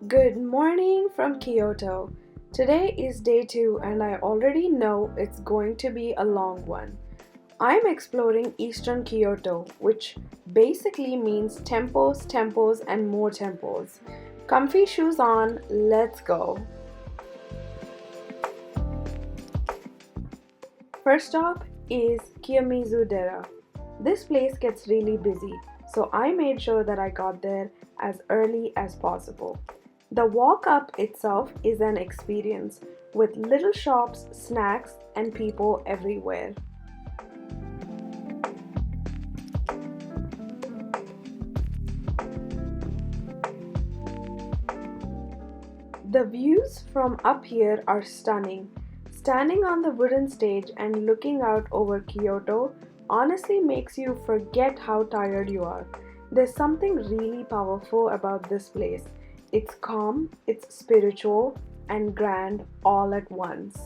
Good morning from Kyoto. Today is day 2 and I already know it's going to be a long one. I'm exploring Eastern Kyoto, which basically means temples, and more temples. Comfy shoes on, let's go. First stop is Kiyomizudera. This place gets really busy, so I made sure that I got there as early as possible. The walk up itself is an experience with little shops, snacks, and people everywhere. The views from up here are stunning. Standing on the wooden stage and looking out over Kyoto honestly makes you forget how tired you are. There's something really powerful about this place. It's calm, it's spiritual, and grand all at once.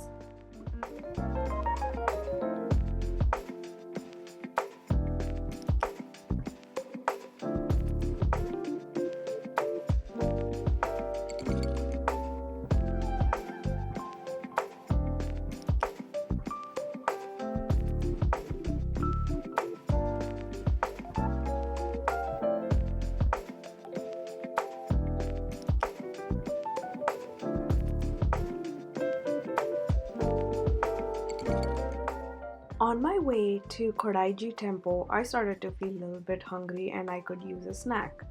On my way to Kodaiji Temple, I started to feel a little bit hungry and I could use a snack.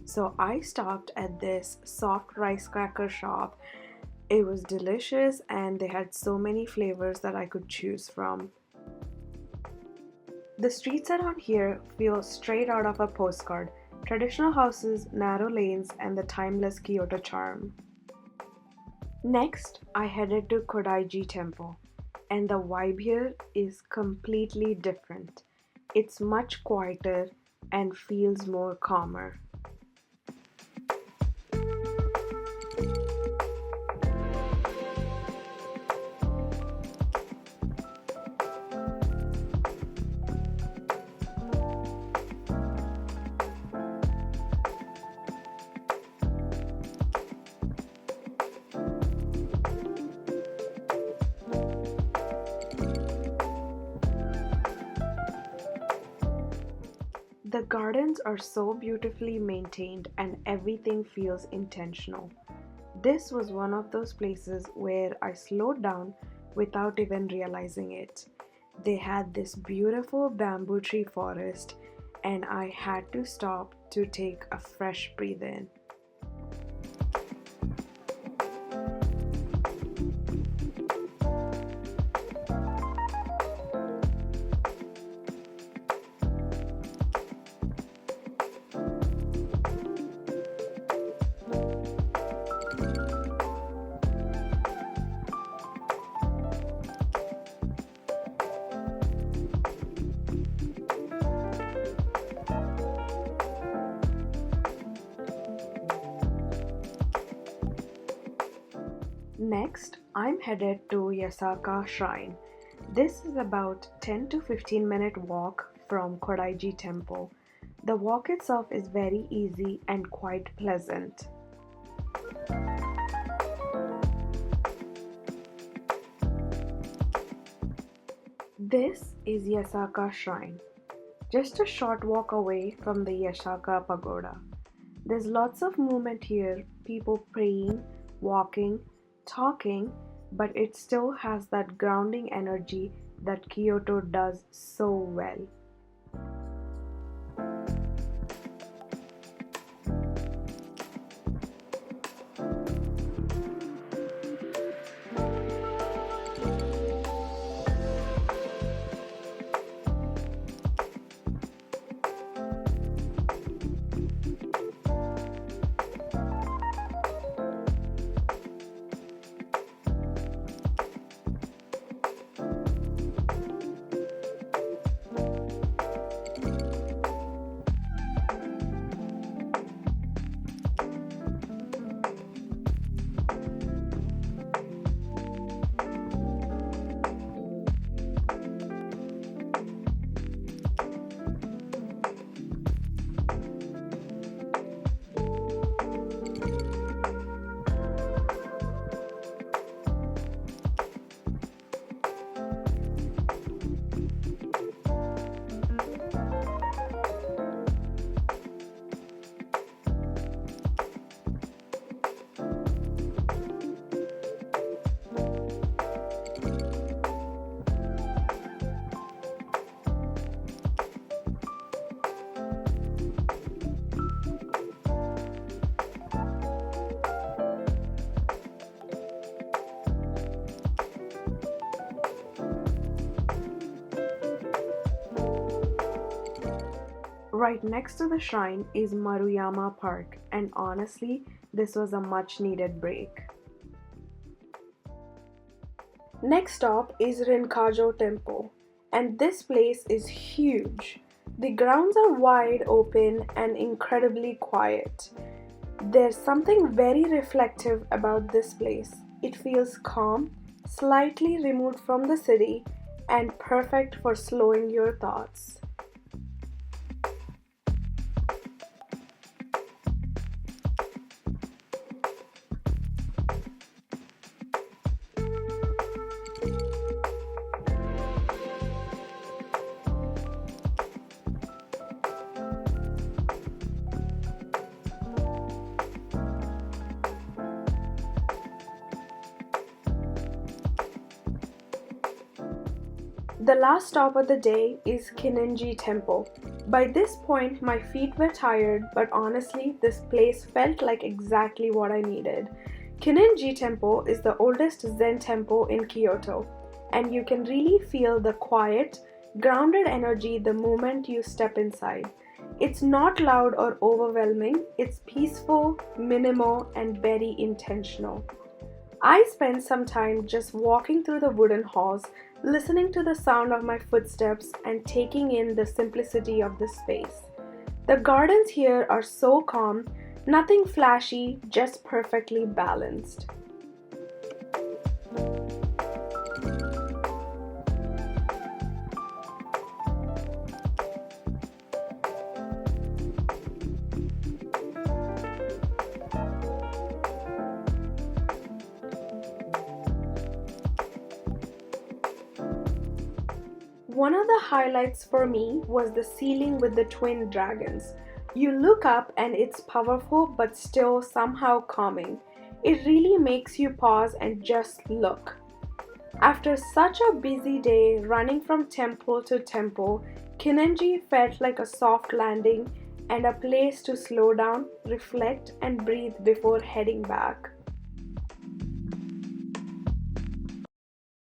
So I stopped at this soft rice cracker shop. It was delicious and they had so many flavors that I could choose from. The streets around here feel straight out of a postcard. Traditional houses, narrow lanes, and the timeless Kyoto charm. Next, I headed to Kodaiji Temple, and the vibe here is completely different. It's much quieter and feels more calmer. The gardens are so beautifully maintained and everything feels intentional. This was one of those places where I slowed down without even realizing it. They had this beautiful bamboo tree forest, and I had to stop to take a fresh breath in. Next, I'm headed to Yasaka Shrine. This is about 10 to 15-minute walk from Kodaiji Temple. The walk itself is very easy and quite pleasant. This is Yasaka Shrine, just a short walk away from the Yasaka Pagoda. There's lots of movement here, people praying, walking, talking, but it still has that grounding energy that Kyoto does so well. Right next to the shrine is Maruyama Park, and honestly, this was a much needed break. Next stop is Rinkacho Temple, and this place is huge. The grounds are wide open and incredibly quiet. There's something very reflective about this place. It feels calm, slightly removed from the city, and perfect for slowing your thoughts. The last stop of the day is Kennin-ji Temple. By this point, my feet were tired, but honestly, this place felt like exactly what I needed. Kennin-ji Temple is the oldest Zen temple in Kyoto, and you can really feel the quiet, grounded energy the moment you step inside. It's not loud or overwhelming, it's peaceful, minimal, and very intentional. I spent some time just walking through the wooden halls, listening to the sound of my footsteps and taking in the simplicity of the space. The gardens here are so calm, nothing flashy, just perfectly balanced. One of the highlights for me was the ceiling with the twin dragons. You look up and it's powerful but still somehow calming. It really makes you pause and just look. After such a busy day running from temple to temple, Kennin-ji felt like a soft landing and a place to slow down, reflect, and breathe before heading back.